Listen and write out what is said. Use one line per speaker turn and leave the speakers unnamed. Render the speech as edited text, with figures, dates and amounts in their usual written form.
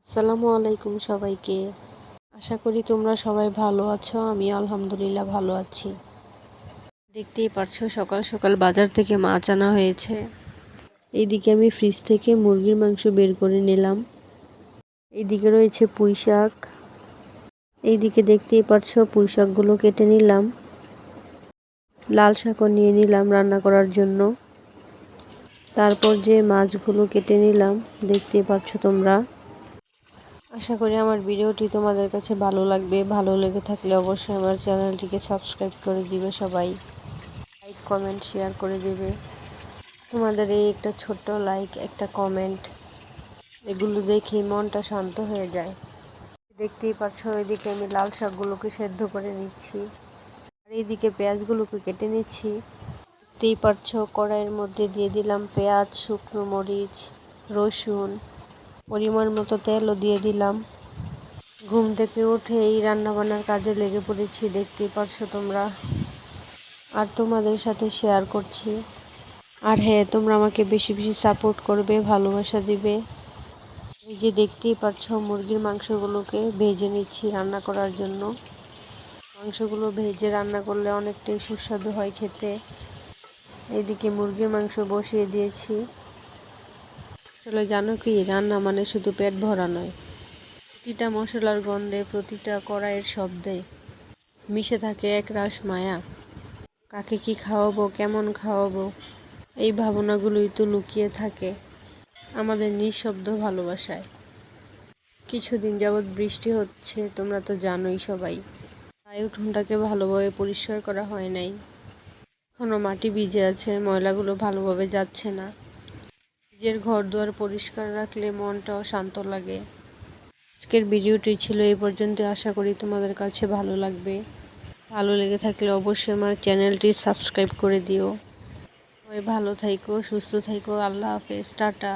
আসসালামু আলাইকুম সবাইকে। আশা করি তোমরা সবাই ভালো আছো। আমি আলহামদুলিল্লাহ ভালো আছি। দেখতেই পারছো সকাল সকাল বাজার থেকে মাছ আনা হয়েছে। এইদিকে আমি ফ্রিজ থেকে মুরগির মাংস বের করে নিলাম। এইদিকে রয়েছে পুঁই শাক। এইদিকে দেখতেই পারছো পুঁই শাকগুলো কেটে নিলাম। লাল শাকও নিয়ে নিলাম রান্না করার জন্য। তারপর যে মাছগুলো কেটে নিলাম দেখতেই পারছো তোমরা। আশা করি আমার ভিডিওটি তোমাদের কাছে ভালো লাগবে। ভালো লেগে থাকলে অবশ্যই আমার চ্যানেলটিকে সাবস্ক্রাইব করে দিবে সবাই। লাইক কমেন্ট শেয়ার করে দিবে। তোমাদের এই একটা ছোট্ট লাইক একটা কমেন্ট এগুলো দেখেই মনটা শান্ত হয়ে যায়। দেখতেই পাচ্ছ এদিকে আমি লাল শাকগুলোকে সেদ্ধ করে নিচ্ছি আর এইদিকে পেঁয়াজগুলোকে কেটে নিচ্ছি। দেখতেই পাচ্ছ কড়াইয়ের মধ্যে দিয়ে দিলাম পেঁয়াজ, শুকনো মরিচ, রসুন, পরিমাণ মতো তেলও দিয়ে দিলাম। ঘুম থেকে উঠে এই রান্নাবান্নার কাজে লেগে পড়েছি দেখতেই পারছো তোমরা। আর তোমাদের সাথে শেয়ার করছি। আর হ্যাঁ, তোমরা আমাকে বেশি বেশি সাপোর্ট করবে, ভালোবাসা দিবে। এই যে দেখতেই পারছো মুরগির মাংসগুলোকে ভেজে নিচ্ছি রান্না করার জন্য। মাংসগুলো ভেজে রান্না করলে অনেকটাই সুস্বাদু হয় খেতে। এইদিকে মুরগির মাংস বসিয়ে দিয়েছি। আসলে জানো কি, রান্না মানে শুধু পেট ভরা নয়, প্রতিটা মশলার গন্ধে, প্রতিটা কড়াইয়ের শব্দে মিশে থাকে এক রাস মায়া। কাকে কি খাওয়াবো, কেমন খাওয়াবো, এই ভাবনাগুলোই তো লুকিয়ে থাকে আমাদের নিঃশব্দ ভালোবাসায়। কিছুদিন যাবৎ বৃষ্টি হচ্ছে, তোমরা তো জানোই সবাই। তাই উঠোনটাকে ভালোভাবে পরিষ্কার করা হয় নাই। এখনও মাটি ভিজে আছে, ময়লাগুলো ভালোভাবে যাচ্ছে না। নিজের ঘর দুয়ার পরিষ্কার রাখলে মনটাও শান্ত লাগে। আজকের ভিডিওটি ছিল এই পর্যন্ত। আশা করি তোমাদের কাছে ভালো লাগবে। ভালো লেগে থাকলে অবশ্যই আমার চ্যানেলটি সাবস্ক্রাইব করে দিও। সবাই ভালো থাইকো, সুস্থ থাইকো। আল্লাহ হাফেজ, টাটা।